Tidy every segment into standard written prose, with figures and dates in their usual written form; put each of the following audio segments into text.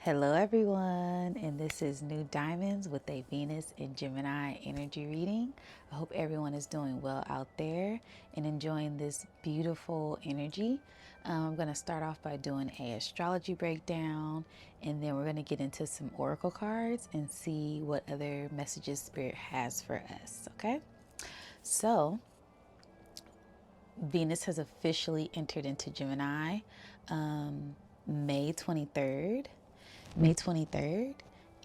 Hello, everyone, and this is NuDiamonds with a Venus and Gemini energy reading. I hope everyone is doing well out there and enjoying this beautiful energy. I'm going to start off by doing a astrology breakdown, and then we're going to get into some oracle cards and see what other messages Spirit has for us. Okay, so Venus has officially entered into Gemini May 23rd. May 23rd.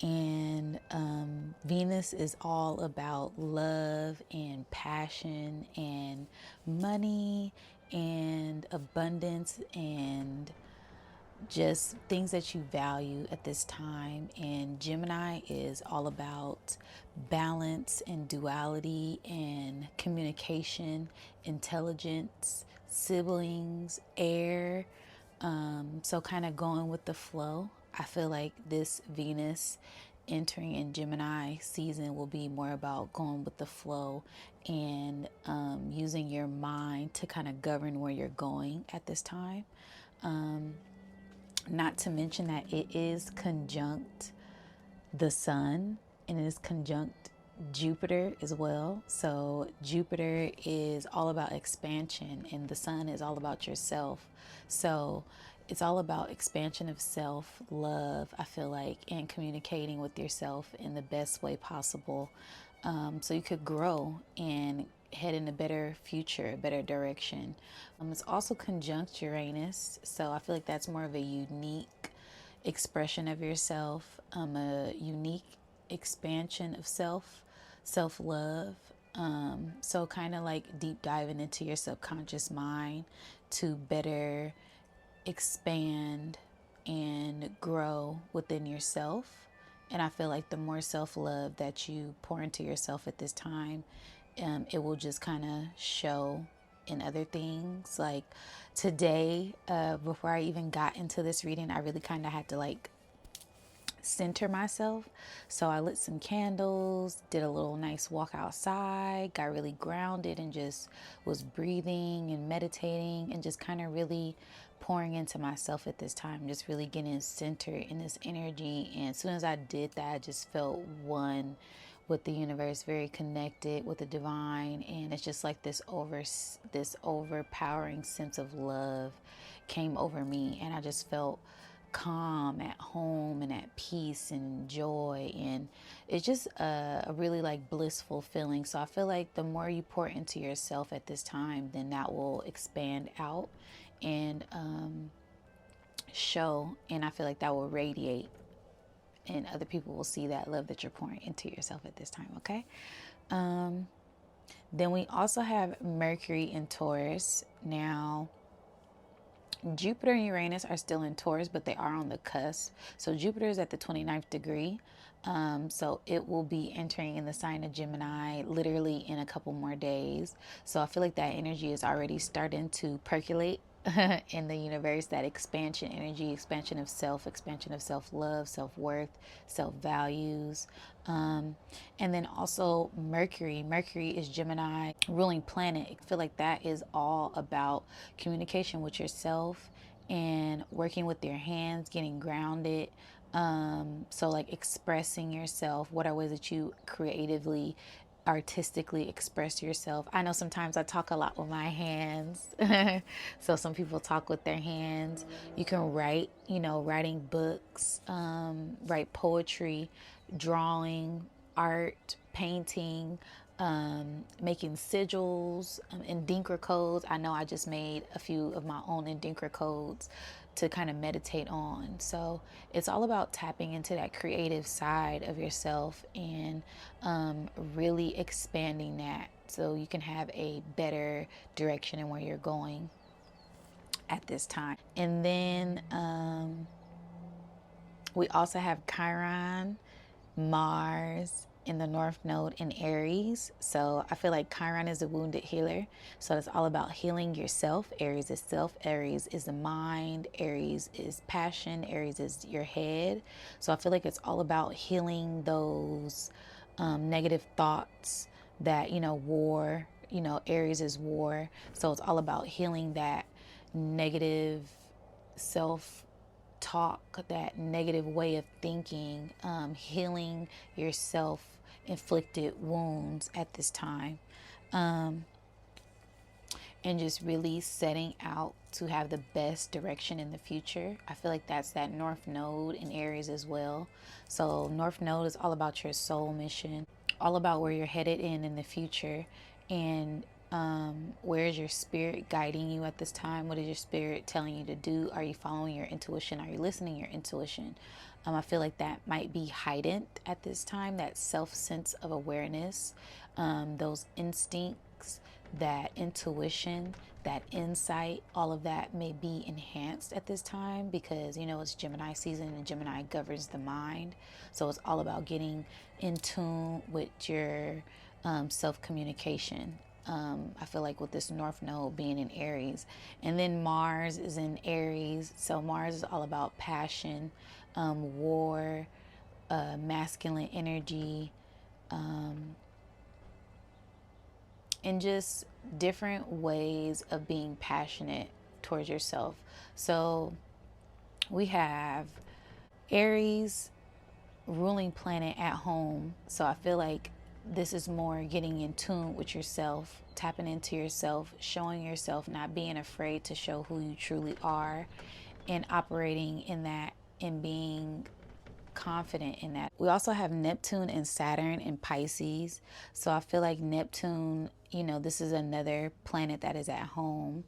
And Venus is all about love and passion and money and abundance and just things that you value at this time. And Gemini is all about balance and duality and communication, intelligence, siblings, air. So kind of going with the flow. I feel like this Venus entering in Gemini season will be more about going with the flow and using your mind to kind of govern where you're going at this time. Not to mention that it is conjunct the sun and it is conjunct Jupiter as well. So Jupiter is all about expansion and the sun is all about yourself. So it's all about expansion of self, love, I feel like, and communicating with yourself in the best way possible. So you could grow and head in a better future, a better direction. It's also conjunct Uranus. So I feel like that's more of a unique expression of yourself, a unique expansion of self love. So kind of like deep diving into your subconscious mind to better expand and grow within yourself. And I feel like the more self love that you pour into yourself at this time, it will just kind of show in other things. Like today, before I even got into this reading, I really kind of had to like center myself. So I lit some candles, did a little nice walk outside, got really grounded and just was breathing and meditating and just kind of really pouring into myself at this time, just really getting centered in this energy. And as soon as I did that, I just felt one with the universe, very connected with the divine, and it's just like this overpowering sense of love came over me, and I just felt calm at home and at peace and joy, and it's just a really like blissful feeling. So I feel like the more you pour into yourself at this time, then that will expand out and show, and I feel like that will radiate and other people will see that love that you're pouring into yourself at this time. Okay, then we also have Mercury in Taurus. Now Jupiter and Uranus are still in Taurus, but they are on the cusp. So Jupiter is at the 29th degree. So it will be entering in the sign of Gemini literally in a couple more days. So I feel like that energy is already starting to percolate in the universe, that expansion energy, expansion of self-love, self-worth, self-values. And then also Mercury is Gemini ruling planet. I feel like that is all about communication with yourself and working with your hands, getting grounded. So like expressing yourself. What are ways that you creatively, artistically express yourself? I know sometimes I talk a lot with my hands. So some people talk with their hands. You can write, writing books, write poetry, drawing, art, painting, making sigils, Endinkra codes. I know I just made a few of my own Endinkra codes to kind of meditate on. So it's all about tapping into that creative side of yourself and really expanding that so you can have a better direction in where you're going at this time. And then we also have Chiron, Mars in the North Node in Aries. So I feel like Chiron is a wounded healer. So it's all about healing yourself. Aries is self. Aries is the mind. Aries is passion. Aries is your head. So I feel like it's all about healing those negative thoughts that, war, Aries is war. So it's all about healing that negative self talk, that negative way of thinking, healing your self-inflicted wounds at this time, and just really setting out to have the best direction in the future. I feel like that's that North Node in Aries as well. So North Node is all about your soul mission, all about where you're headed in the future, and where is your spirit guiding you at this time? What is your spirit telling you to do? Are you following your intuition? Are you listening to your intuition? I feel like that might be heightened at this time, that self sense of awareness, those instincts, that intuition, that insight, all of that may be enhanced at this time because, you know, it's Gemini season and Gemini governs the mind. So it's all about getting in tune with your self-communication. I feel like with this North Node being in Aries, and then Mars is in Aries. So Mars is all about passion, war, masculine energy, and just different ways of being passionate towards yourself. So we have Aries ruling planet at home. So I feel like this is more getting in tune with yourself, tapping into yourself, showing yourself, not being afraid to show who you truly are, and operating in that and being confident in that. We also have Neptune and Saturn in Pisces. So I feel like Neptune, you know, this is another planet that is at home.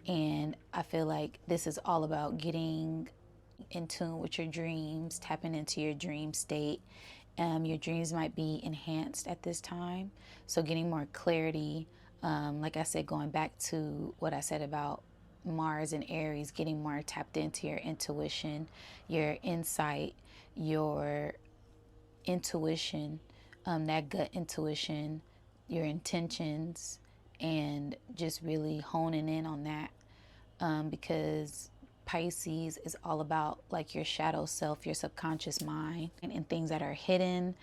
And I feel like this is all about getting in tune with your dreams, tapping into your dream state. Your dreams might be enhanced at this time. So getting more clarity. Like I said, going back to what I said about Mars and Aries, getting more tapped into your intuition, your insight, your intuition, that gut intuition, your intentions, and just really honing in on that, because Pisces is all about like your shadow self, your subconscious mind, and things that are hidden,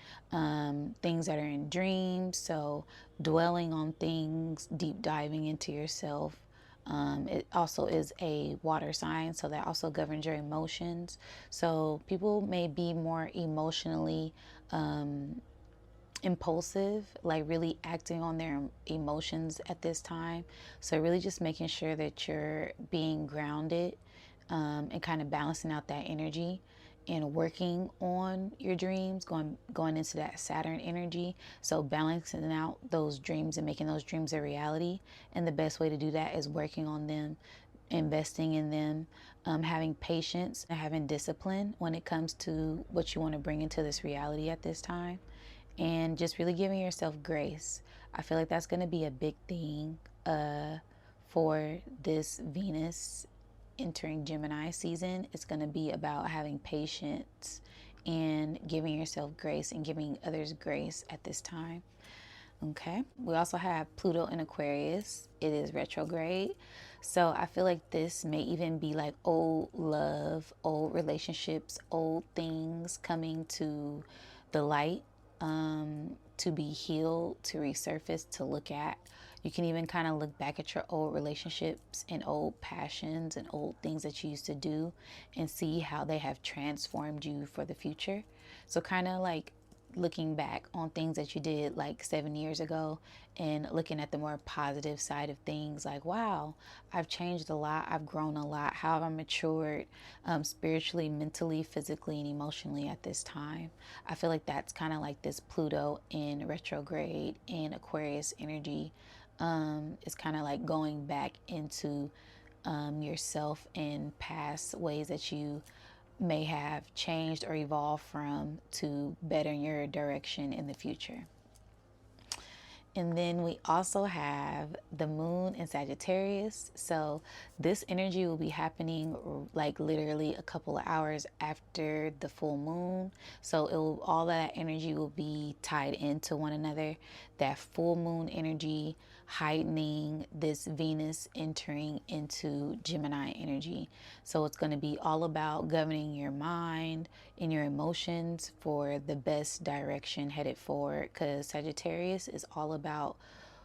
things that are in dreams. So dwelling on things, deep diving into yourself. It also is a water sign, so that also governs your emotions. So people may be more emotionally impulsive, like really acting on their emotions at this time. So really just making sure that you're being grounded, and kind of balancing out that energy and working on your dreams, going into that Saturn energy. So balancing out those dreams and making those dreams a reality. And the best way to do that is working on them, investing in them, having patience, and having discipline when it comes to what you want to bring into this reality at this time. And just really giving yourself grace. I feel like that's going to be a big thing for this Venus entering Gemini season. It's going to be about having patience and giving yourself grace and giving others grace at this time. Okay. We also have Pluto in Aquarius. It is retrograde. So I feel like this may even be like old love, old relationships, old things coming to the light, to be healed, to resurface, to look at. You can even kind of look back at your old relationships and old passions and old things that you used to do and see how they have transformed you for the future. So kind of like looking back on things that you did like 7 years ago and looking at the more positive side of things, like, wow, I've changed a lot, I've grown a lot, how have I matured, spiritually, mentally, physically, and emotionally at this time. I feel like that's kind of like this Pluto in retrograde in Aquarius energy. It's kind of like going back into yourself and past ways that you may have changed or evolved from to better your direction in the future. And then we also have the moon in Sagittarius. So this energy will be happening like literally a couple of hours after the full moon. So all that energy will be tied into one another. That full moon energy heightening this Venus entering into Gemini energy. So it's going to be all about governing your mind and your emotions for the best direction headed forward, because Sagittarius is all about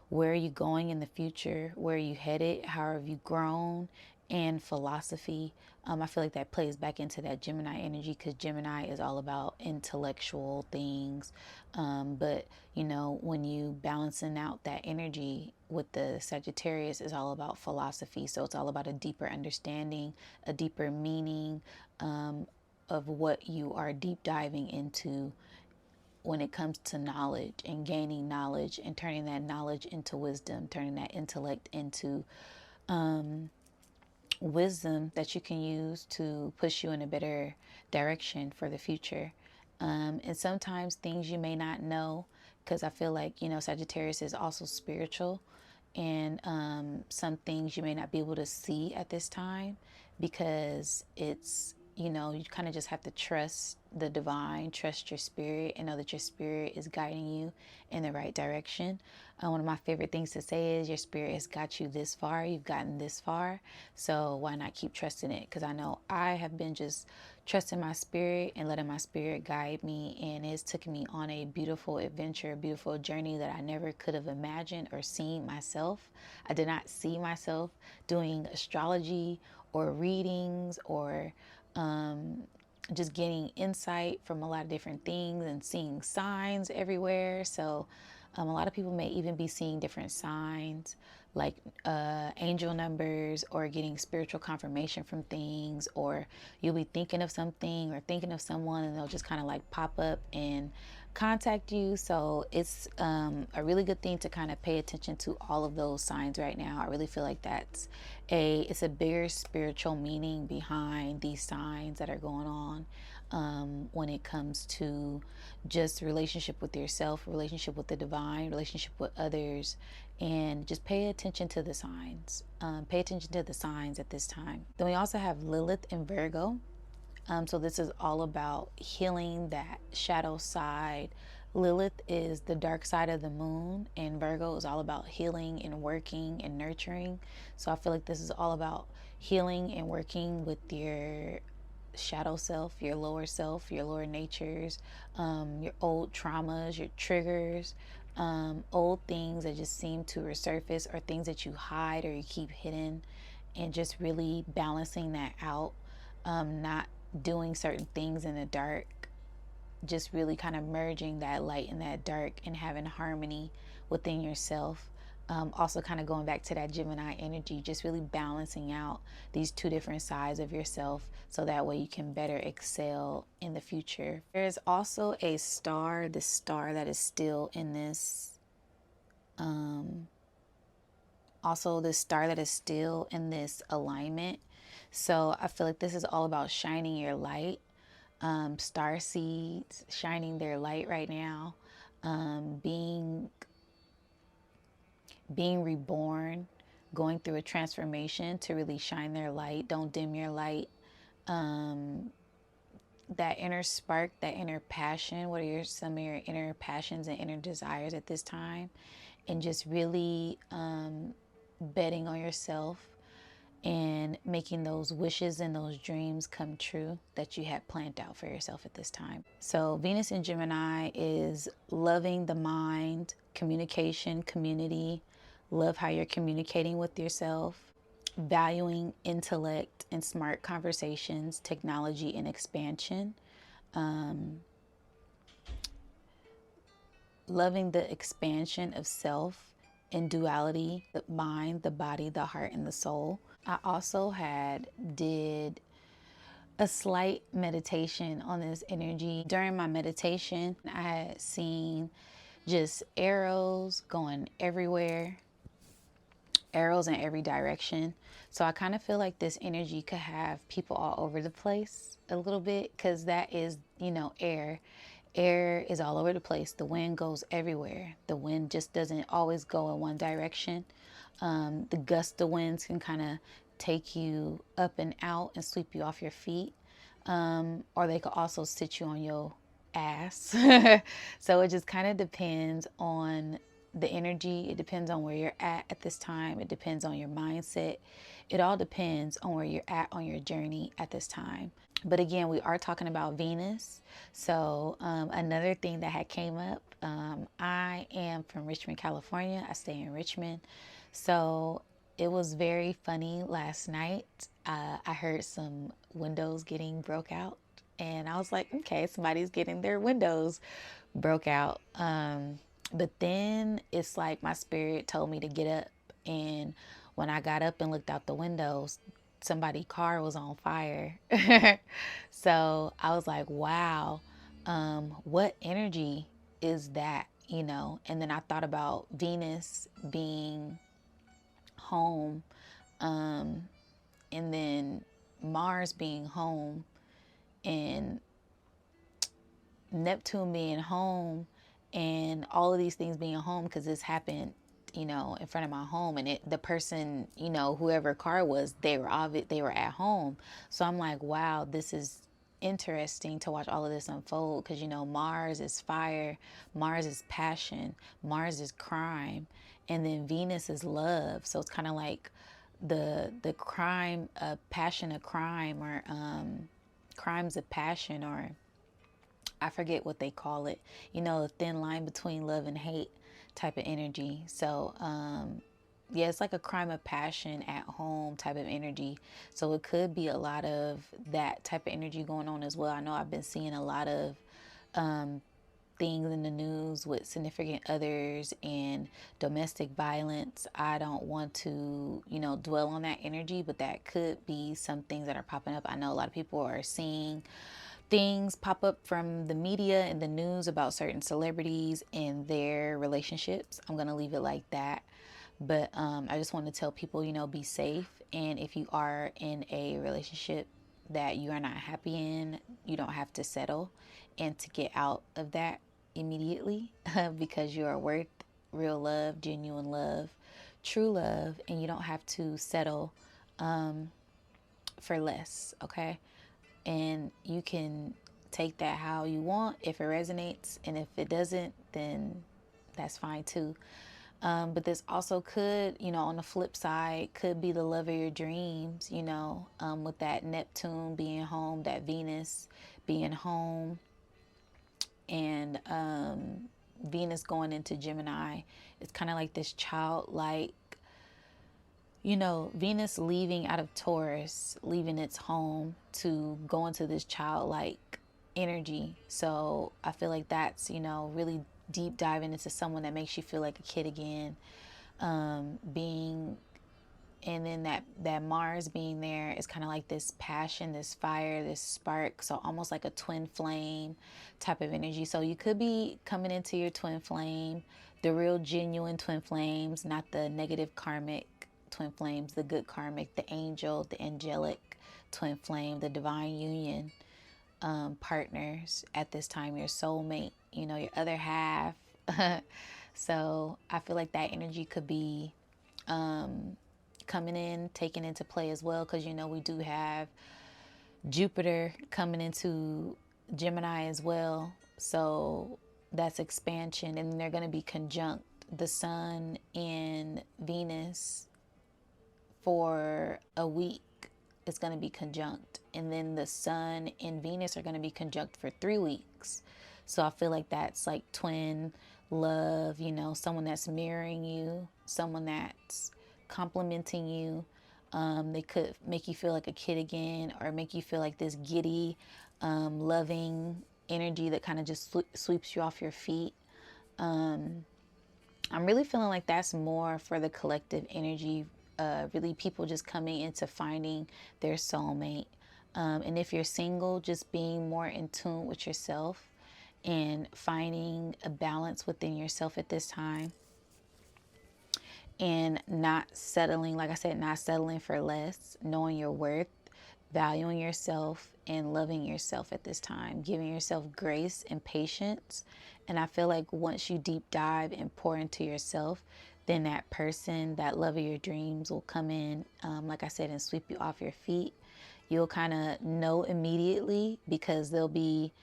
where are you going in the future, where are you headed, how have you grown, and philosophy. I feel like that plays back into that Gemini energy, because Gemini is all about intellectual things. But, you know, when you balancing out that energy with the Sagittarius, is all about philosophy. So it's all about a deeper understanding, a deeper meaning of what you are deep diving into when it comes to knowledge and gaining knowledge and turning that knowledge into wisdom, turning that intellect into wisdom that you can use to push you in a better direction for the future. And sometimes things you may not know, because I feel like, you know, Sagittarius is also spiritual, and some things you may not be able to see at this time, because it's, you know, you kind of just have to trust the divine, trust your spirit, and know that your spirit is guiding you in the right direction. One of my favorite things to say is your spirit has got you this far, you've gotten this far, so why not keep trusting it? Because I know I have been just trusting my spirit and letting my spirit guide me, and it's taken me on a beautiful adventure, a beautiful journey that I never could have imagined or seen myself. I did not see myself doing astrology or readings or just getting insight from a lot of different things and seeing signs everywhere. So a lot of people may even be seeing different signs, like angel numbers, or getting spiritual confirmation from things, or you'll be thinking of something or thinking of someone, and they'll just kind of like pop up and contact you. So it's a really good thing to kind of pay attention to all of those signs right now. I really feel like it's a bigger spiritual meaning behind these signs that are going on when it comes to just relationship with yourself, relationship with the divine, relationship with others, and just pay attention to the signs. Pay attention to the signs at this time. Then we also have Lilith and Virgo. So this is all about healing that shadow side. Lilith is the dark side of the moon, and Virgo is all about healing and working and nurturing. So I feel like this is all about healing and working with your shadow self, your lower natures, your old traumas, your triggers, old things that just seem to resurface, or things that you hide or you keep hidden, and just really balancing that out. Not doing certain things in the dark, just really kind of merging that light and that dark and having harmony within yourself. Also kind of going back to that Gemini energy, just really balancing out these two different sides of yourself, so that way you can better excel in the future. There's also a star, this star that is still in this, also this star that is still in this alignment. So I feel like this is all about shining your light. Star seeds shining their light right now, being reborn, going through a transformation to really shine their light. Don't dim your light. That inner spark, that inner passion. What are some of your inner passions and inner desires at this time? And just really betting on yourself and making those wishes and those dreams come true that you had planned out for yourself at this time. So Venus in Gemini is loving the mind, communication, community, love how you're communicating with yourself, valuing intellect and smart conversations, technology and expansion, loving the expansion of self in duality, the mind, the body, the heart, and the soul. I also did a slight meditation on this energy. During my meditation, I had seen just arrows going everywhere, arrows in every direction. So I kind of feel like this energy could have people all over the place a little bit, because that is, you know, air. Air is all over the place. The wind goes everywhere. The wind just doesn't always go in one direction. The gust of winds can kind of take you up and out and sweep you off your feet. Or they could also sit you on your ass. So it just kind of depends on the energy. It depends on where you're at this time. It depends on your mindset. It all depends on where you're at on your journey at this time. But again, we are talking about Venus. So another thing that had came up, I am from Richmond, California. I stay in Richmond. So it was very funny last night. I heard some windows getting broke out, and I was like, okay, somebody's getting their windows broke out. But then it's like my spirit told me to get up, and when I got up and looked out the windows, somebody's car was on fire. So I was like, wow, what energy is that? And then I thought about Venus being home, and then Mars being home, and Neptune being home, and all of these things being home, because this happened, in front of my home, and the person, whoever car was, they were at home. So I'm like, wow, this is interesting to watch all of this unfold, because Mars is fire, Mars is passion, Mars is crime, and then Venus is love. So it's kind of like the crime, passion of crime, or crimes of passion, or I forget what they call it, a thin line between love and hate type of energy. So, yeah, it's like a crime of passion at home type of energy. So it could be a lot of that type of energy going on as well. I know I've been seeing a lot of things in the news with significant others and domestic violence. I don't want to, dwell on that energy, but that could be some things that are popping up. I know a lot of people are seeing things pop up from the media and the news about certain celebrities and their relationships. I'm going to leave it like that. But I just want to tell people, be safe. And if you are in a relationship that you are not happy in, you don't have to settle and to get out of that immediately because you are worth real love, genuine love, true love, and you don't have to settle for less, okay? And you can take that how you want if it resonates, and if it doesn't, then that's fine too. But this also could, on the flip side, could be the love of your dreams, with that Neptune being home, that Venus being home, and Venus going into Gemini. It's kind of like this childlike, Venus leaving out of Taurus, leaving its home to go into this childlike energy. So I feel like that's, really deep diving into someone that makes you feel like a kid again. Being, and then that Mars being there is kind of like this passion, this fire, this spark. So almost like a twin flame type of energy. So you could be coming into your twin flame, the real genuine twin flames, not the negative karmic twin flames, the good karmic, the angel, the angelic twin flame, the divine union partners at this time, your soulmate, your other half. So I feel like that energy could be coming in, taken into play as well, because we do have Jupiter coming into Gemini as well. So that's expansion, and they're going to be conjunct the Sun and Venus for a week. It's going to be conjunct, and then the Sun and Venus are going to be conjunct for 3 weeks. So I feel like that's like twin love, someone that's mirroring you, someone that's complimenting you. They could make you feel like a kid again, or make you feel like this giddy, loving energy that kind of just sweeps you off your feet. I'm really feeling like that's more for the collective energy. Really, people just coming into finding their soulmate. And if you're single, just being more in tune with yourself and finding a balance within yourself at this time. And not settling, like I said, not settling for less, knowing your worth, valuing yourself, and loving yourself at this time, giving yourself grace and patience. And I feel like once you deep dive and pour into yourself, then that person, that love of your dreams will come in, like I said, and sweep you off your feet. You'll kind of know immediately, because they'll be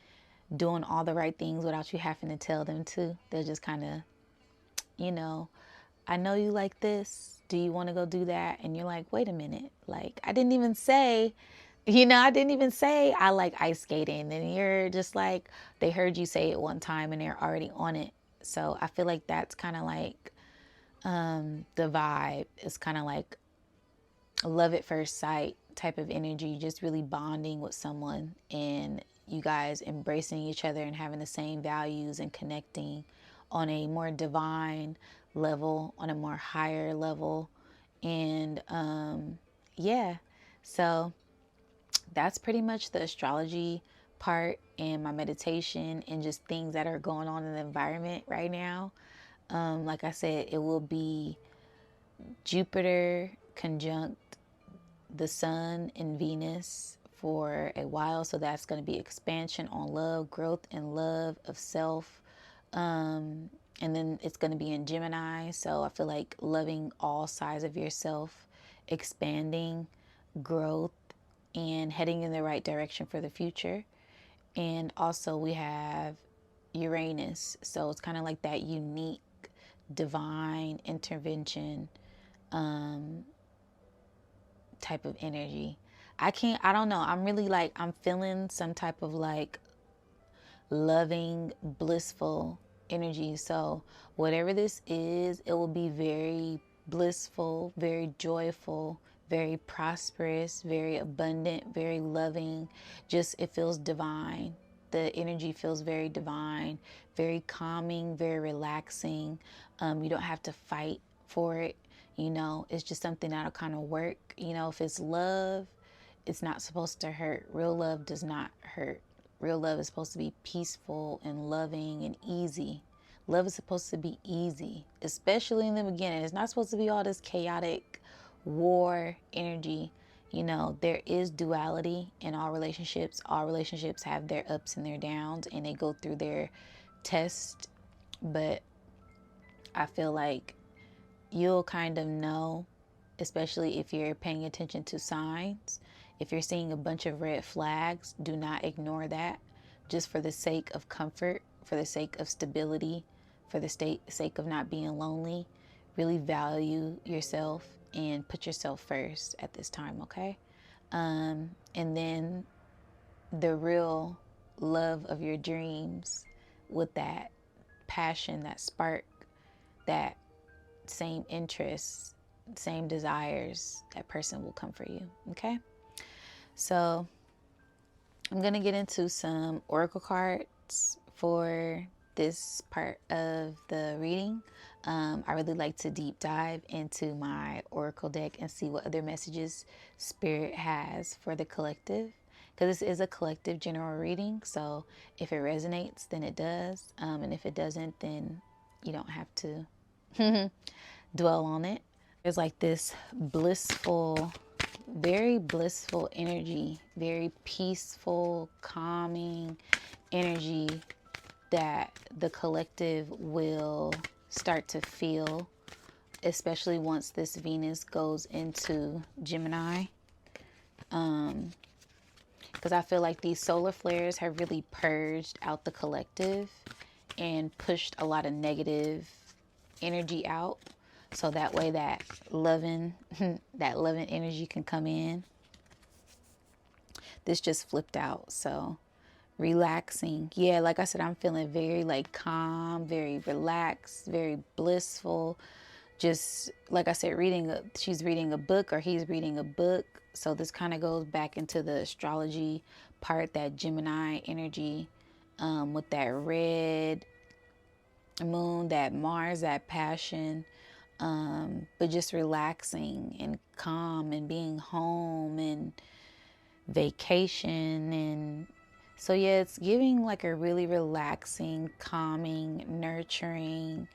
doing all the right things without you having to tell them to. They'll just kind of, I know you like this. Do you want to go do that? And you're like, wait a minute. Like, I didn't even say I like ice skating. And you're just like, they heard you say it one time and they're already on it. So I feel like that's kind of like the vibe. It's kind of like love at first sight type of energy, just really bonding with someone and you guys embracing each other and having the same values and connecting on a more divine level, on a more higher level. And yeah, so that's pretty much the astrology part and my meditation and just things that are going on in the environment right now. Like I said, it will be Jupiter conjunct the sun and Venus for a while. So that's going to be expansion on love, growth and love of self. And then it's going to be in Gemini. So I feel like loving all sides of yourself, expanding, growth, and heading in the right direction for the future. And also we have Uranus. So it's kind of like that unique divine intervention type of energy. I don't know. I'm really like, I'm feeling some type of like loving, blissful energy. So whatever this is, it will be very blissful, very joyful, very prosperous, very abundant, very loving. Just, it feels divine. The energy feels very divine, very calming, very relaxing. You don't have to fight for it. You know, it's just something that'll kind of work. You know, if it's love, it's not supposed to hurt. Real love does not hurt. Real love is supposed to be peaceful and loving and easy. Love is supposed to be easy, especially in the beginning. It's not supposed to be all this chaotic war energy. You know, there is duality in all relationships. All relationships have their ups and their downs and they go through their test. But I feel like you'll kind of know, especially if you're paying attention to signs. If you're seeing a bunch of red flags, do not ignore that. Just for the sake of comfort, for the sake of stability, for the sake of not being lonely, really value yourself and put yourself first at this time, okay? And then the real love of your dreams with that passion, that spark, that same interests, same desires, that person will come for you, okay? So I'm going to get into some oracle cards for this part of the reading. I really like to deep dive into my oracle deck and see what other messages Spirit has for the collective, because this is a collective general reading. So if it resonates, then it does. And if it doesn't, then you don't have to dwell on it. There's like this blissful, very blissful energy, very peaceful, calming energy that the collective will start to feel, especially once this Venus goes into Gemini. Because I feel like these solar flares have really purged out the collective and pushed a lot of negative energy out. So that way that loving, that loving energy can come in. This just flipped out. So relaxing. Yeah, like I said, I'm feeling very like calm, very relaxed, very blissful. Just like I said, she's reading a book or he's reading a book. So this kind of goes back into the astrology part, that Gemini energy, with that red moon, that Mars, that passion. But just relaxing and calm and being home and vacation. And so yeah, it's giving like a really relaxing, calming, nurturing.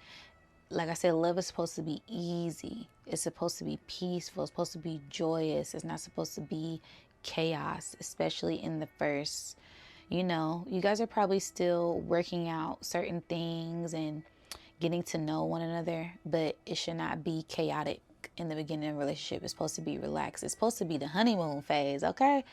Like I said, love is supposed to be easy. It's supposed to be peaceful. It's supposed to be joyous. It's not supposed to be chaos, especially in the first, you know, you guys are probably still working out certain things and getting to know one another, but it should not be chaotic in the beginning of a relationship. It's supposed to be relaxed. It's supposed to be the honeymoon phase, okay?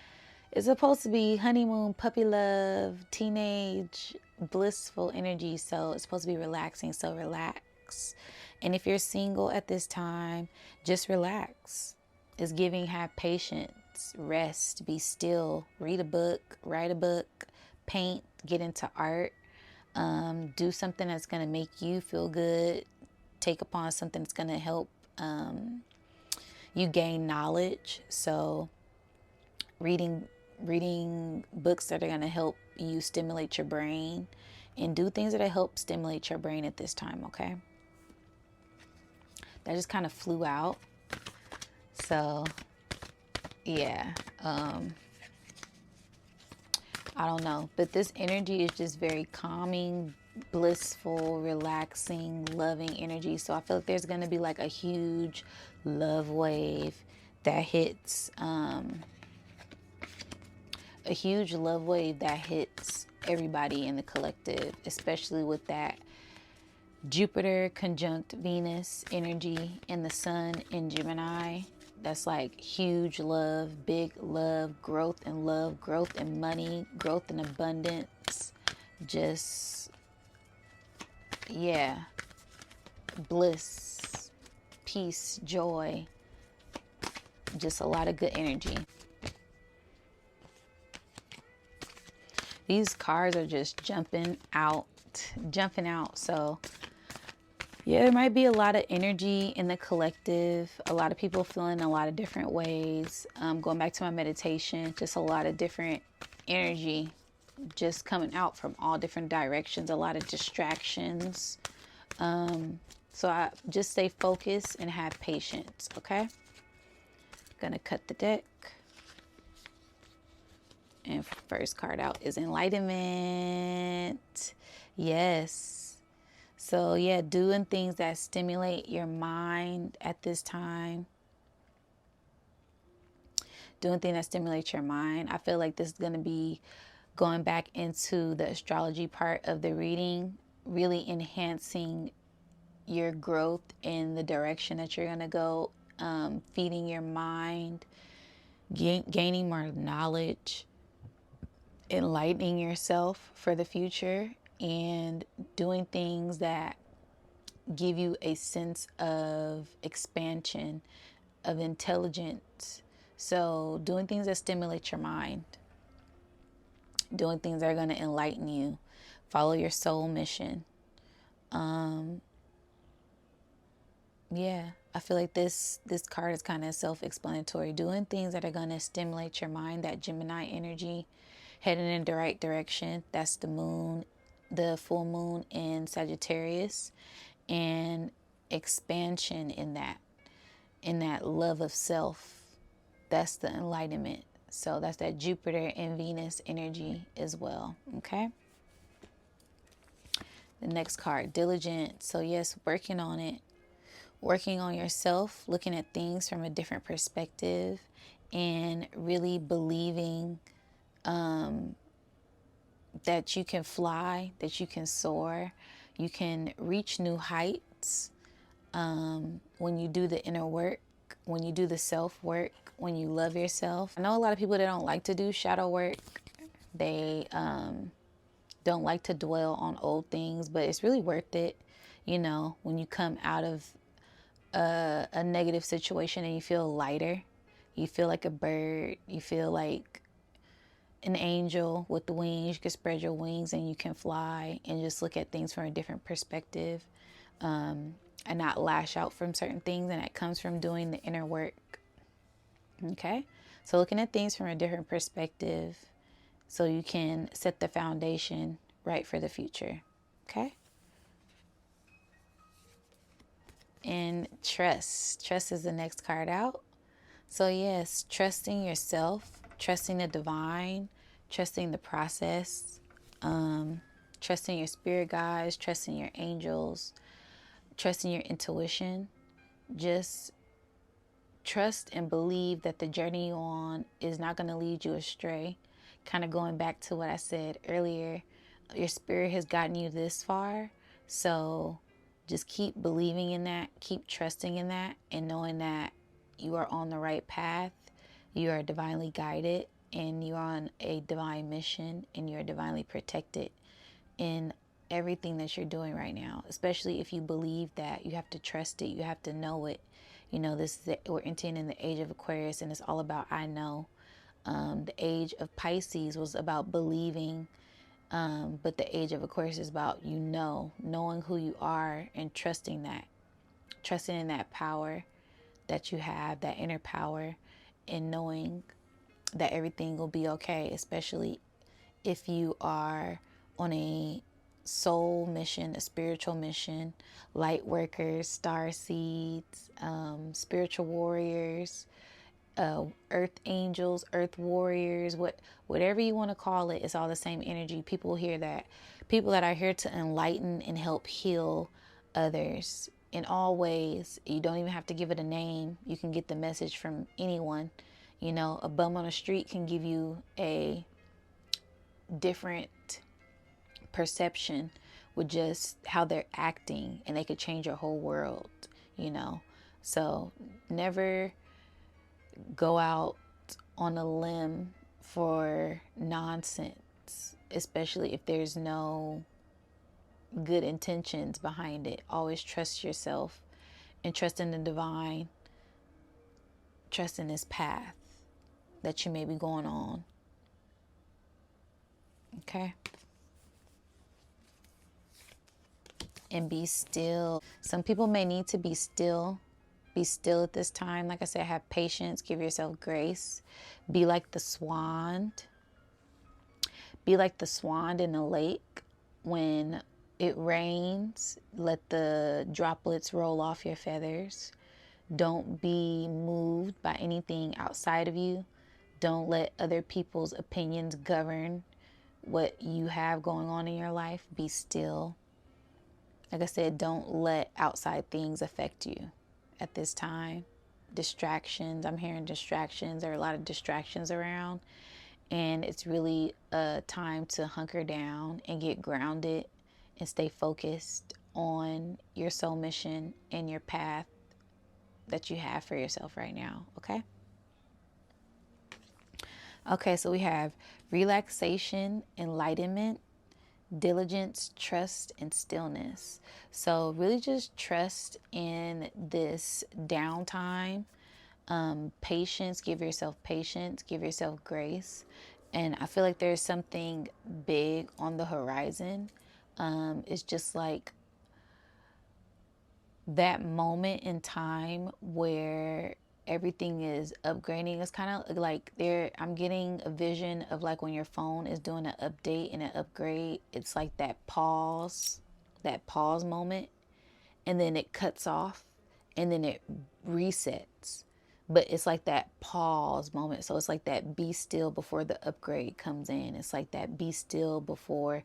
It's supposed to be honeymoon, puppy love, teenage, blissful energy. So it's supposed to be relaxing. So relax. And if you're single at this time, just relax. It's giving, have patience, rest, be still, read a book, write a book, paint, get into art. Do something that's going to make you feel good. Take upon something that's going to help, You gain knowledge. So reading books that are going to help you stimulate your brain, and do things that help stimulate your brain at this time, okay? That just kind of flew out. So yeah, I don't know, but this energy is just very calming, blissful, relaxing, loving energy. So I feel like there's going to be like a huge love wave that hits, everybody in the collective, especially with that Jupiter conjunct Venus energy and the sun in Gemini. That's like huge love, big love, growth and money, growth and abundance. Just, yeah, bliss, peace, joy. Just a lot of good energy. These cards are just jumping out. So yeah, there might be a lot of energy in the collective, a lot of people feeling a lot of different ways. Going back to my meditation, just a lot of different energy just coming out from all different directions, a lot of distractions. So I just stay focused and have patience, okay? Gonna cut the deck. And first card out is Enlightenment. Yes. So yeah, doing things that stimulate your mind at this time. Doing things that stimulate your mind. I feel like this is going to be going back into the astrology part of the reading, really enhancing your growth in the direction that you're going to go, feeding your mind, gaining more knowledge, enlightening yourself for the future, and doing things that give you a sense of expansion, of intelligence. So doing things that stimulate your mind, doing things that are going to enlighten you, follow your soul mission. Yeah, I feel like this card is kind of self-explanatory. Doing things that are going to stimulate your mind, that Gemini energy, heading in the right direction. That's the moon, the full moon in Sagittarius, and expansion in that love of self. That's the enlightenment. So that's that Jupiter and Venus energy as well, okay? The next card, diligent. So yes, working on it. Working on yourself, looking at things from a different perspective, and really believing that you can fly, that you can soar, you can reach new heights when you do the inner work, when you do the self work, when you love yourself. I know a lot of people that don't like to do shadow work. They don't like to dwell on old things, but it's really worth it. You know, when you come out of a negative situation and you feel lighter, you feel like a bird, you feel like an angel with the wings. You can spread your wings and you can fly and just look at things from a different perspective, and not lash out from certain things. And that comes from doing the inner work. Okay, so looking at things from a different perspective so you can set the foundation right for the future. Okay. And trust is the next card out. So yes, trusting yourself, trusting the divine, trusting the process, trusting your spirit guides, trusting your angels, trusting your intuition. Just trust and believe that the journey you're on is not going to lead you astray. Kind of going back to what I said earlier, your spirit has gotten you this far. So just keep believing in that, keep trusting in that, and knowing that you are on the right path, you are divinely guided, and you're on a divine mission, and you're divinely protected in everything that you're doing right now. Especially if you believe that, you have to trust it, you have to know it. You know, we're entering in the age of Aquarius, and it's all about I know. The age of Pisces was about believing. But the age of Aquarius is about knowing who you are and trusting in that power that you have, that inner power in knowing that everything will be okay, especially if you are on a soul mission, a spiritual mission. Light workers, star seeds, spiritual warriors, earth angels, earth warriors, whatever you want to call it, it's all the same energy. People that are here to enlighten and help heal others in all ways. You don't even have to give it a name. You can get the message from anyone. You know, a bum on the street can give you a different perception with just how they're acting, and they could change your whole world, you know. So never go out on a limb for nonsense, especially if there's no good intentions behind it. Always trust yourself and trust in the divine. Trust in this path that you may be going on. Okay? And be still. Some people may need to be still. Be still at this time. Like I said, have patience. Give yourself grace. Be like the swan. Be like the swan in the lake. When it rains, let the droplets roll off your feathers. Don't be moved by anything outside of you. Don't let other people's opinions govern what you have going on in your life. Be still. Like I said, don't let outside things affect you at this time. Distractions. I'm hearing distractions. There are a lot of distractions around. And it's really a time to hunker down and get grounded and stay focused on your soul mission and your path that you have for yourself right now. Okay? Okay, so we have relaxation, enlightenment, diligence, trust, and stillness. So really just trust in this downtime. Patience, give yourself patience, give yourself grace. And I feel like there's something big on the horizon. It's just like that moment in time where everything is upgrading. It's kind of like I'm getting a vision of like when your phone is doing an update and an upgrade. It's like that pause moment, and then it cuts off, and then it resets. But it's like that pause moment. So it's like that be still before the upgrade comes in. It's like that be still before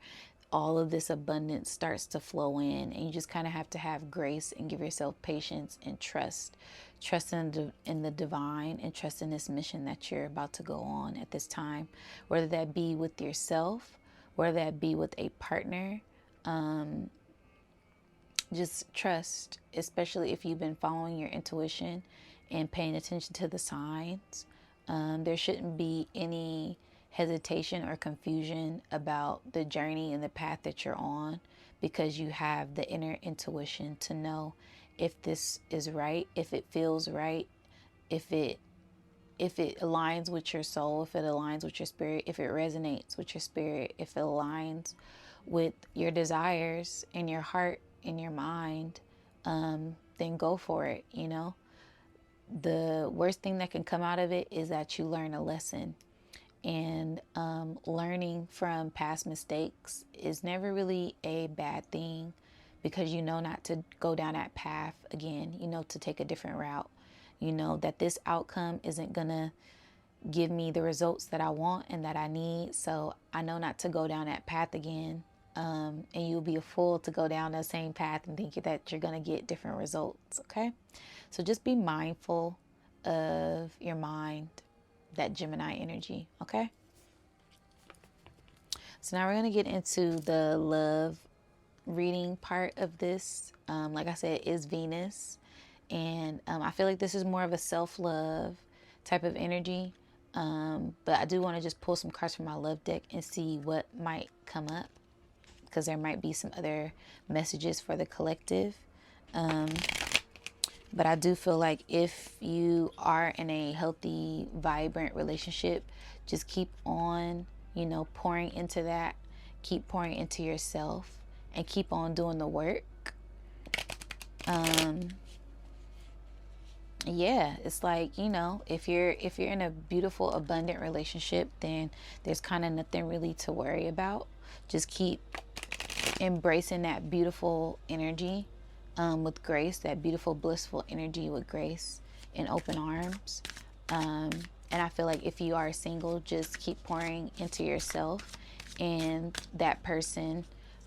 all of this abundance starts to flow in. And you just kind of have to have grace and give yourself patience and trust. Trust in the divine, and trust in this mission that you're about to go on at this time. Whether that be with yourself, whether that be with a partner, just trust, especially if you've been following your intuition and paying attention to the signs. There shouldn't be any hesitation or confusion about the journey and the path that you're on, because you have the inner intuition to know if this is right, if it feels right, if it aligns with your soul, if it aligns with your spirit, if it resonates with your spirit, if it aligns with your desires and your heart and your mind, then go for it. You know, the worst thing that can come out of it is that you learn a lesson. And learning from past mistakes is never really a bad thing, because you know not to go down that path again, you know, to take a different route. You know that this outcome isn't gonna give me the results that I want and that I need. So I know not to go down that path again. And you'll be a fool to go down the same path and think that you're gonna get different results. Okay, so just be mindful of your mind, that Gemini energy. Okay, so now we're gonna get into the love reading part of this. Like I said, is Venus, and I feel like this is more of a self-love type of energy, but I do want to just pull some cards from my love deck and see what might come up, because there might be some other messages for the collective. But I do feel like if you are in a healthy, vibrant relationship, just keep on, you know, pouring into that. Keep pouring into yourself and keep on doing the work. And yeah, it's like, if you're in a beautiful, abundant relationship, then there's kind of nothing really to worry about. Just keep embracing that beautiful energy, with grace, that beautiful, blissful energy with grace and open arms. And I feel like if you are single, just keep pouring into yourself, and that person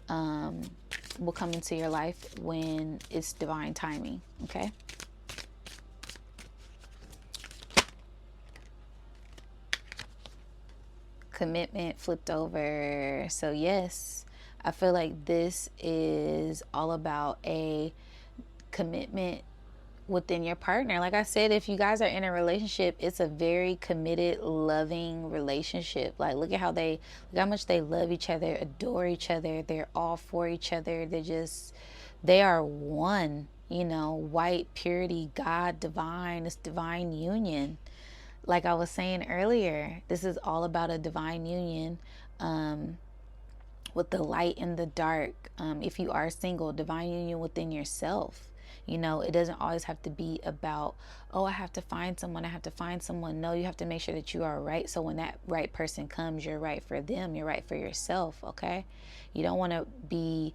will come into your life when it's divine timing. Okay. Commitment flipped over. So yes, I feel like this is all about a commitment within your partner. Like I said, if you guys are in a relationship, it's a very committed, loving relationship. Like look how much they love each other, adore each other. They're all for each other. They are one, white purity, God, divine, this divine union. Like I was saying earlier, this is all about a divine union, with the light and the dark. If you are single, divine union within yourself. It doesn't always have to be about, oh, I have to find someone, I have to find someone. No, you have to make sure that you are right. So when that right person comes, you're right for them, you're right for yourself, okay? You don't want to be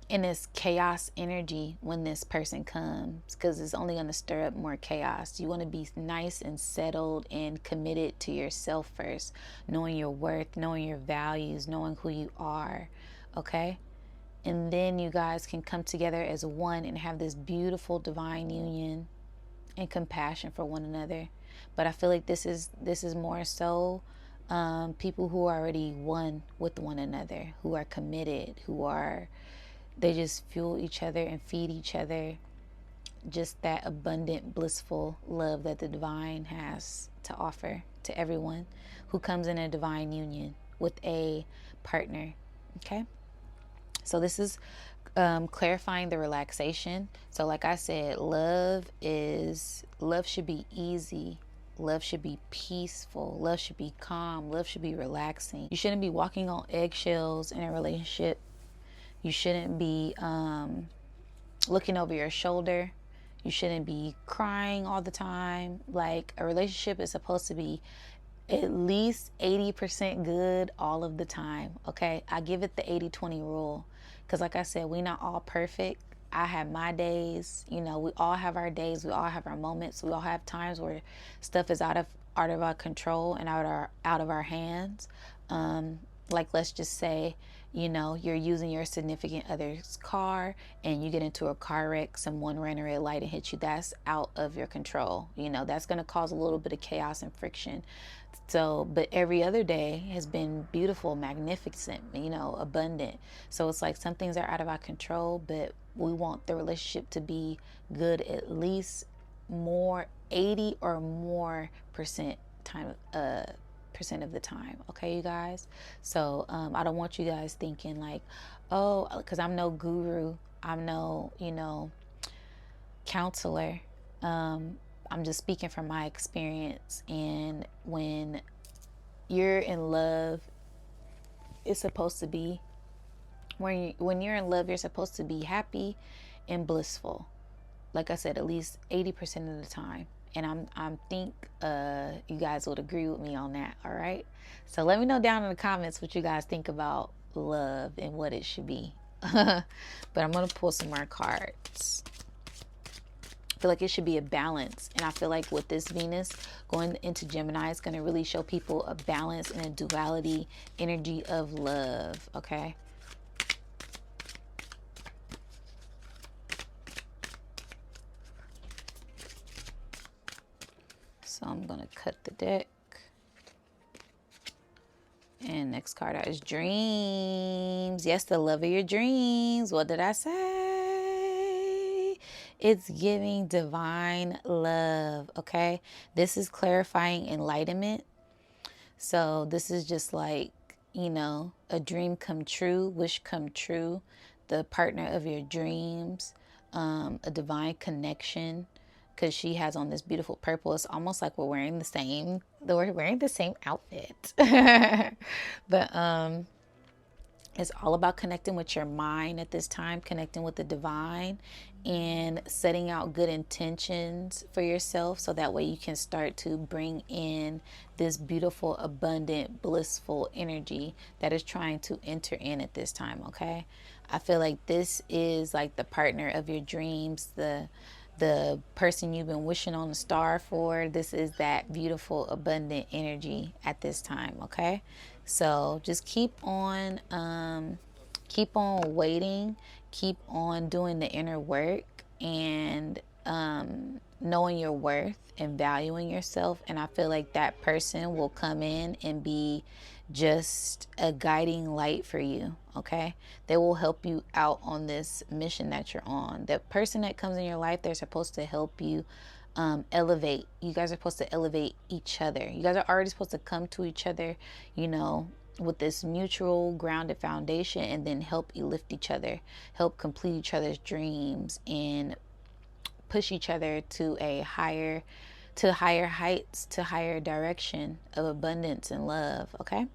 in this chaos energy when this person comes, because it's only going to stir up more chaos. You want to be nice and settled and committed to yourself first, knowing your worth, knowing your values, knowing who you are, okay? And then you guys can come together as one and have this beautiful divine union and compassion for one another. But I feel like this is more so people who are already one with one another, who are committed, they just fuel each other and feed each other just that abundant, blissful love that the divine has to offer to everyone who comes in a divine union with a partner. Okay? So this is clarifying the relaxation. So like I said, love should be easy. Love should be peaceful. Love should be calm. Love should be relaxing. You shouldn't be walking on eggshells in a relationship. You shouldn't be looking over your shoulder. You shouldn't be crying all the time. Like, a relationship is supposed to be at least 80% good all of the time, okay? I give it the 80-20 rule, because like I said, we're not all perfect. I have my days, we all have our days, we all have our moments, we all have times where stuff is out of our control and out of our hands. Like, let's just say, you're using your significant other's car and you get into a car wreck, someone ran a red light and hit you. That's out of your control. That's going to cause a little bit of chaos and friction. So, but every other day has been beautiful, magnificent, abundant. So it's like some things are out of our control, but we want the relationship to be good at least more 80 or more percent of the time. Okay, you guys? So I don't want you guys thinking like, oh, because I'm no guru, I'm no counselor. I'm just speaking from my experience. And when you're in love, it's supposed to be, when you're in love, you're supposed to be happy and blissful. Like I said, at least 80% of the time. And I think you guys would agree with me on that. All right. So let me know down in the comments what you guys think about love and what it should be. But I'm going to pull some more cards. I feel like it should be a balance. And I feel like with this Venus going into Gemini, it's going to really show people a balance and a duality energy of love. Okay. So I'm going to cut the deck. And next card out is dreams. Yes, the love of your dreams. What did I say? It's giving divine love, okay? This is clarifying enlightenment. So this is just like, a dream come true, wish come true, the partner of your dreams, a divine connection, because she has on this beautiful purple. It's almost like we're wearing the same outfit. But It's all about connecting with your mind at this time, connecting with the divine, and setting out good intentions for yourself so that way you can start to bring in this beautiful, abundant, blissful energy that is trying to enter in at this time, okay? I feel like this is like the partner of your dreams, the person you've been wishing on a star for. This is that beautiful, abundant energy at this time, okay? So just keep on waiting, keep on doing the inner work, and knowing your worth and valuing yourself. And I feel like that person will come in and be just a guiding light for you, okay? They will help you out on this mission that you're on. The person that comes in your life, they're supposed to help you elevate. You guys are supposed to elevate each other. You guys are already supposed to come to each other, you know, with this mutual grounded foundation, and then help you lift each other, help complete each other's dreams, and push each other to higher heights, to higher direction of abundance and love, okay?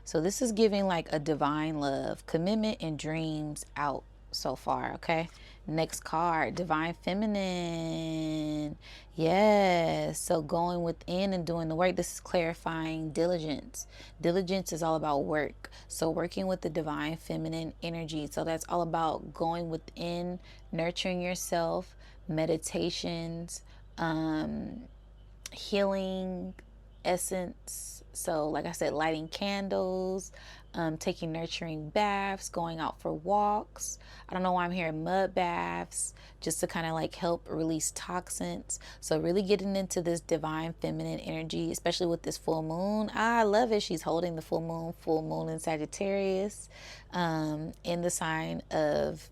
So this is giving like a divine love, commitment, and dreams out so far, okay? Next card, divine feminine. Yes, so going within and doing the work. This is clarifying diligence. Diligence is all about work. So working with the divine feminine energy. So that's all about going within, nurturing yourself, meditations, healing essence. So like I said, lighting candles, taking nurturing baths, going out for walks. I don't know why I'm hearing mud baths, just to kind of like help release toxins. So really getting into this divine feminine energy, especially with this full moon. I love it. She's holding the full moon in Sagittarius, in the sign of,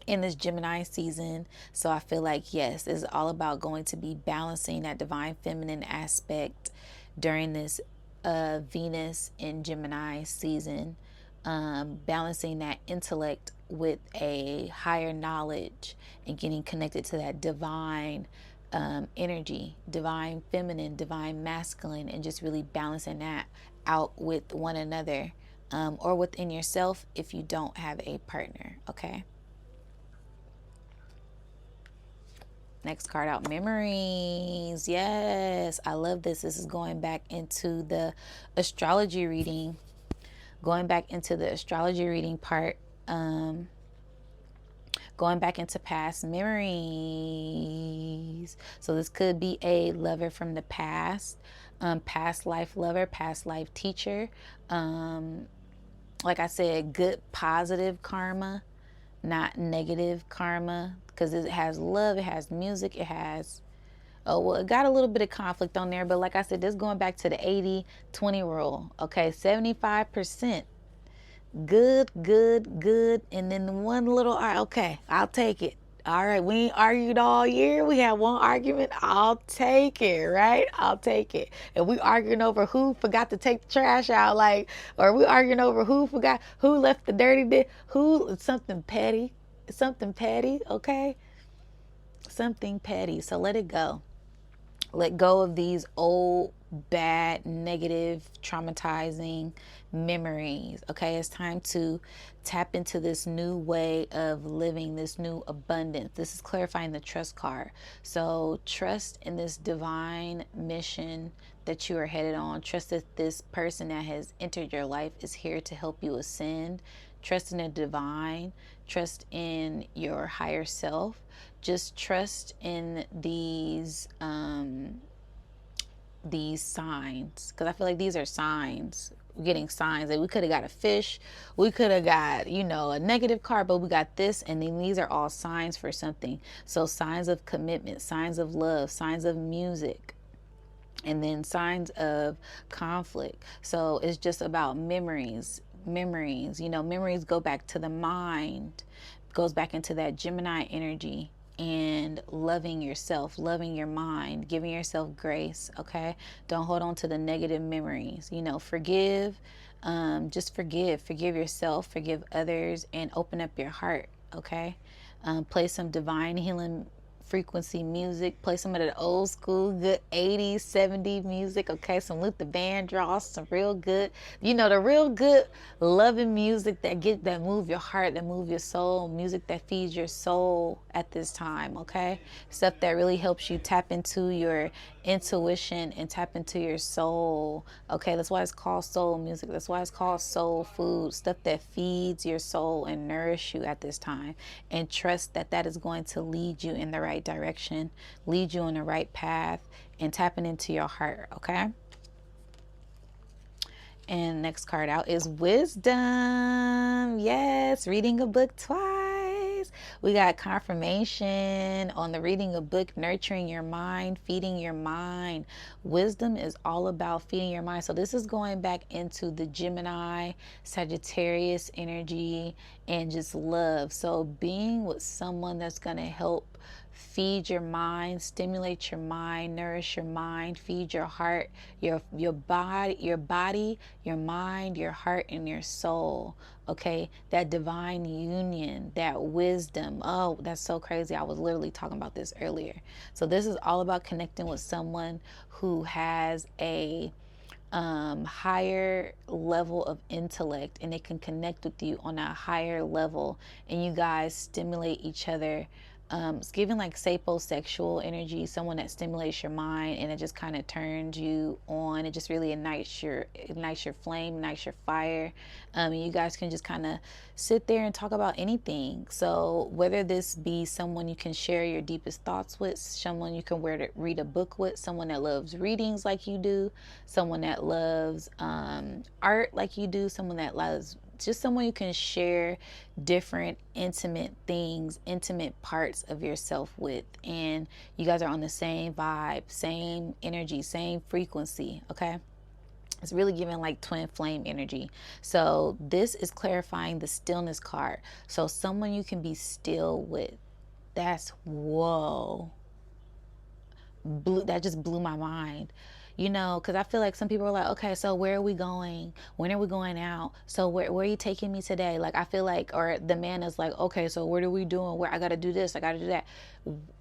in this Gemini season. So I feel like, yes, it's all about going to be balancing that divine feminine aspect during this Venus in Gemini season, balancing that intellect with a higher knowledge and getting connected to that divine energy, divine feminine, divine masculine, and just really balancing that out with one another, or within yourself if you don't have a partner, okay? Next card out, memories. Yes, I love this. This is going back into the astrology reading. Going back into the astrology reading part. Going back into past memories. So this could be a lover from the past. Past life lover, past life teacher. Like I said, good positive karma, not negative karma, because it has love, it has music, it has, oh, well, it got a little bit of conflict on there, but like I said, this going back to the 80-20 rule, okay? 75% good, good, good, and then one little, all right, okay, I'll take it. All right, we ain't argued all year. We had one argument. I'll take it, right? I'll take it. And we arguing over who forgot to take the trash out, like, or we arguing over who forgot, who left the dirty dish, who, something petty, okay? Something petty. So let it go. Let go of these old, bad, negative, traumatizing memories. Okay, it's time to tap into this new way of living, this new abundance. This is clarifying the trust card. So trust in this divine mission that you are headed on. Trust that this person that has entered your life is here to help you ascend. Trust in the divine. Trust in your higher self. Just trust in these signs, because I feel like these are signs. We're getting signs that we could have got a fish, we could have got, you know, a negative card, but we got this, and then these are all signs for something. So signs of commitment, signs of love, signs of music, and then signs of conflict. So it's just about memories. You know, memories go back to the mind, goes back into that Gemini energy, and loving yourself, loving your mind, giving yourself grace, okay? Don't hold on to the negative memories. You know, forgive, just forgive yourself, forgive others, and open up your heart, okay? Play some divine healing frequency music. Play some of the old school, good 80s, 70s music, okay? Some Luther Vandross, some real good, the real good loving music that move your heart, that move your soul, music that feeds your soul at this time, okay? Stuff that really helps you tap into your intuition and tap into your soul, okay? That's why it's called soul music. That's why it's called soul food. Stuff that feeds your soul and nourish you at this time. And trust that that is going to lead you in the right direction, lead you on the right path, and tapping into your heart, okay? And next card out is wisdom. Yes, reading a book twice. We got confirmation on the reading a book, nurturing your mind, feeding your mind. Wisdom is all about feeding your mind. So this is going back into the Gemini, Sagittarius energy, and just love. So being with someone that's going to help feed your mind, stimulate your mind, nourish your mind, feed your heart, your body, your mind, your heart, and your soul. Okay, that divine union, that wisdom. Oh, that's so crazy. I was literally talking about this earlier. So this is all about connecting with someone who has a higher level of intellect, and they can connect with you on a higher level, and you guys stimulate each other. It's giving like sapiosexual energy, someone that stimulates your mind and it just kind of turns you on. It just really ignites your flame, ignites your fire. And you guys can just kind of sit there and talk about anything. So whether this be someone you can share your deepest thoughts with, someone you can read a book with, someone that loves readings like you do, someone that loves art like you do, someone that loves just someone you can share different intimate things, intimate parts of yourself with, and you guys are on the same vibe, same energy, same frequency, okay? It's really giving like twin flame energy. So this is clarifying the stillness card. So someone you can be still with. That's whoa. That just blew my mind. Because I feel like some people are like, okay, so where are we going? When are we going out? So where are you taking me today? Like, I feel like, or the man is like, okay, so what are we doing? Where I got to do this, I got to do that.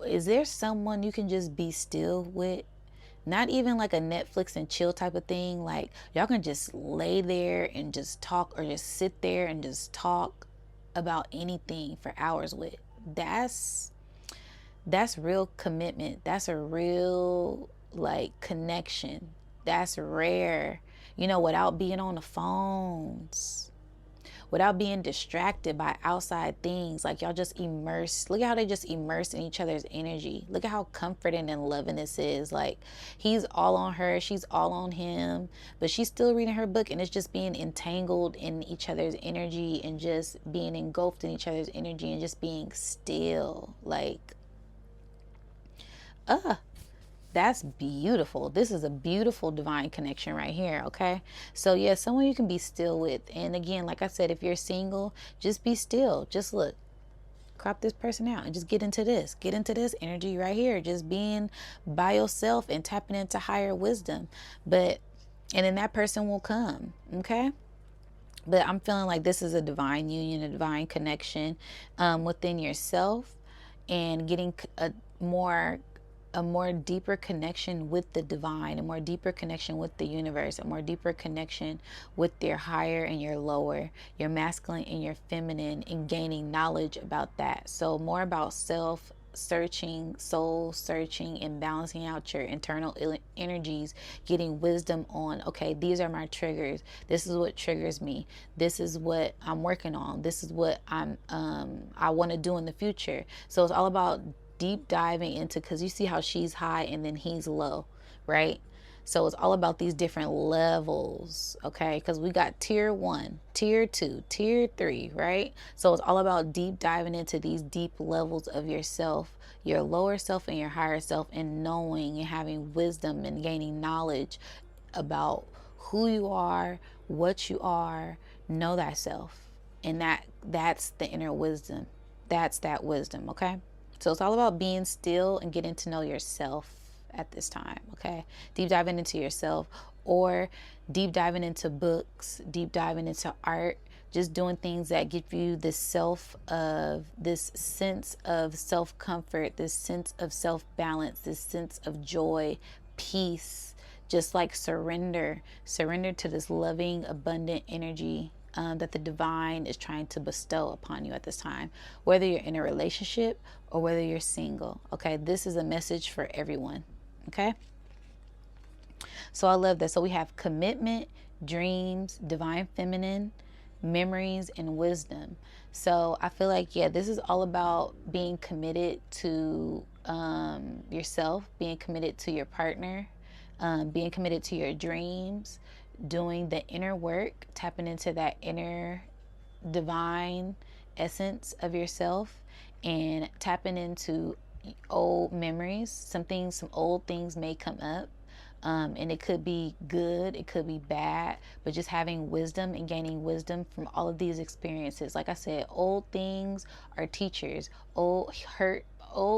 Is there someone you can just be still with? Not even like a Netflix and chill type of thing. Like, y'all can just lay there and just talk, or just sit there and just talk about anything for hours with. That's real commitment. That's a real like connection. That's rare, without being on the phones, without being distracted by outside things. Like, y'all just immersed. Look at how they just immersed in each other's energy. Look at how comforting and loving this is. Like, he's all on her, she's all on him, but she's still reading her book, and it's just being entangled in each other's energy and just being engulfed in each other's energy and just being still. Like, that's beautiful. This is a beautiful divine connection right here, okay? So yeah, someone you can be still with. And again, like I said, if you're single, just be still. Just look, crop this person out and just get into this energy right here. Just being by yourself and tapping into higher wisdom. And then that person will come, okay? But I'm feeling like this is a divine union, a divine connection within yourself, and getting a more deeper connection with the divine, a more deeper connection with the universe, a more deeper connection with your higher and your lower, your masculine and your feminine, and gaining knowledge about that. So more about self searching, soul searching, and balancing out your internal energies, getting wisdom on, okay, these are my triggers. This is what triggers me. This is what I'm working on. This is what I want to do in the future. So it's all about deep diving into, because you see how she's high and then he's low, right? So it's all about these different levels, okay? Because we got tier 1, tier 2, tier 3, right? So it's all about deep diving into these deep levels of yourself, your lower self and your higher self, and knowing and having wisdom and gaining knowledge about who you are, what you are. Know thyself. And that's the inner wisdom. That's that wisdom, okay? So it's all about being still and getting to know yourself at this time, okay? Deep diving into yourself, or deep diving into books, deep diving into art, just doing things that give you this sense of self-comfort, this sense of self-balance, this sense of joy, peace, just like surrender to this loving, abundant energy that the divine is trying to bestow upon you at this time, whether you're in a relationship or whether you're single. Okay, this is a message for everyone. Okay, so I love that. So we have commitment, dreams, divine feminine, memories, and wisdom. So I feel like, yeah, this is all about being committed to yourself, being committed to your partner, being committed to your dreams, doing the inner work, tapping into that inner divine essence of yourself, and tapping into old memories. Some old things may come up, and it could be good, it could be bad, but just having wisdom and gaining wisdom from all of these experiences. Like I said, old things are teachers. Old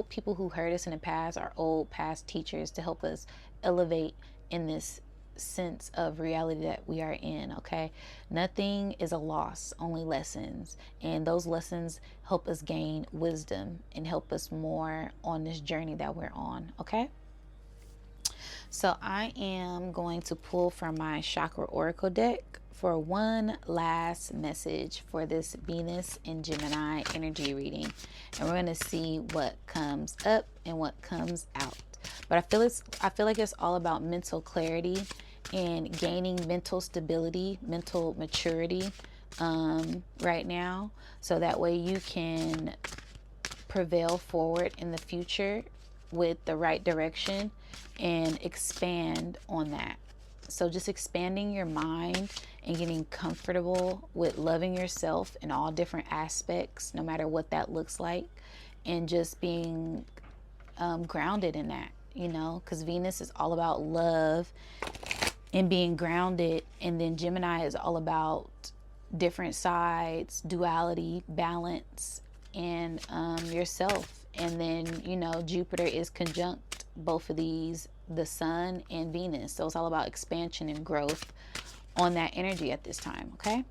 people who hurt us in the past are old past teachers to help us elevate in this sense of reality that we are in. Okay, nothing is a loss, only lessons, and those lessons help us gain wisdom and help us more on this journey that we're on. Okay, so I am going to pull from my chakra oracle deck for one last message for this Venus and Gemini energy reading, and we're going to see what comes up and what comes out. But I feel like it's all about mental clarity and gaining mental stability, mental maturity right now, so that way you can prevail forward in the future with the right direction and expand on that. So just expanding your mind and getting comfortable with loving yourself in all different aspects, no matter what that looks like, and just being grounded in that, because Venus is all about love and being grounded, and then Gemini is all about different sides, duality, balance, and yourself. And then Jupiter is conjunct both of these, the sun and Venus, so it's all about expansion and growth on that energy at this time. Okay,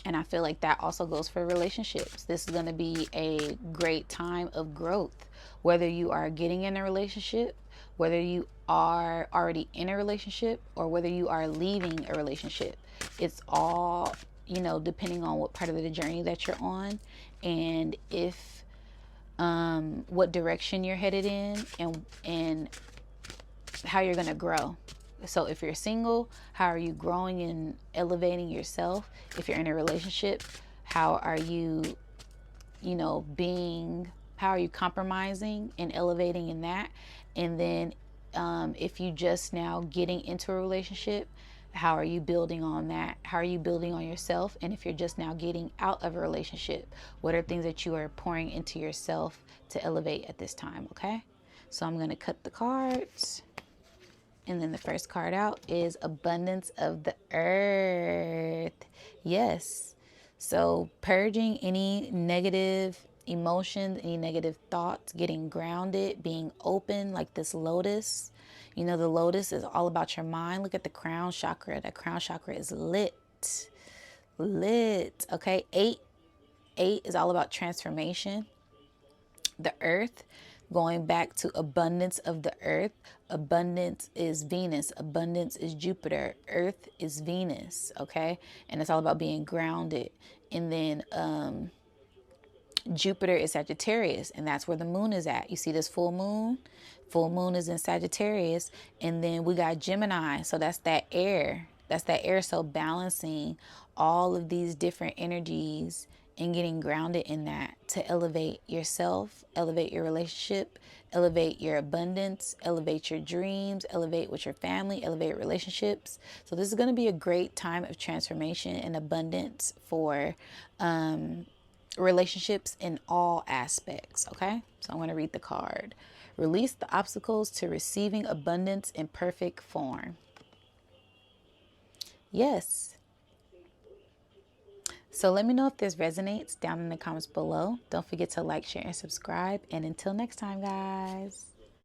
and I feel like that also goes for relationships. This is going to be a great time of growth, whether you are getting in a relationship, whether you are already in a relationship, or whether you are leaving a relationship. It's all, depending on what part of the journey that you're on, and if what direction you're headed in, and how you're going to grow. So if you're single, how are you growing and elevating yourself? If you're in a relationship, how are you, how are you compromising and elevating in that? And then if you just now getting into a relationship, how are you building on that? How are you building on yourself? And if you're just now getting out of a relationship, what are things that you are pouring into yourself to elevate at this time? Okay, so I'm going to cut the cards. And then the first card out is Abundance of the Earth. Yes. So purging any negative emotions, any negative thoughts, getting grounded, being open, like this lotus. The lotus is all about your mind. Look at the crown chakra. The crown chakra is lit. Lit. Okay. Eight is all about transformation. The earth, going back to abundance of the earth. Abundance is Venus, abundance is Jupiter, earth is Venus. Okay, and it's all about being grounded. And then Jupiter is Sagittarius, and that's where the moon is at. You see this full moon is in Sagittarius. And then we got Gemini, so that's that air. So balancing all of these different energies and getting grounded in that to elevate yourself, elevate your relationship, elevate your abundance, elevate your dreams, elevate with your family, elevate relationships. So this is going to be a great time of transformation and abundance for relationships in all aspects. Okay, so I'm going to read the card. Release the obstacles to receiving abundance in perfect form. Yes. So let me know if this resonates down in the comments below. Don't forget to like, share, and subscribe. And until next time, guys.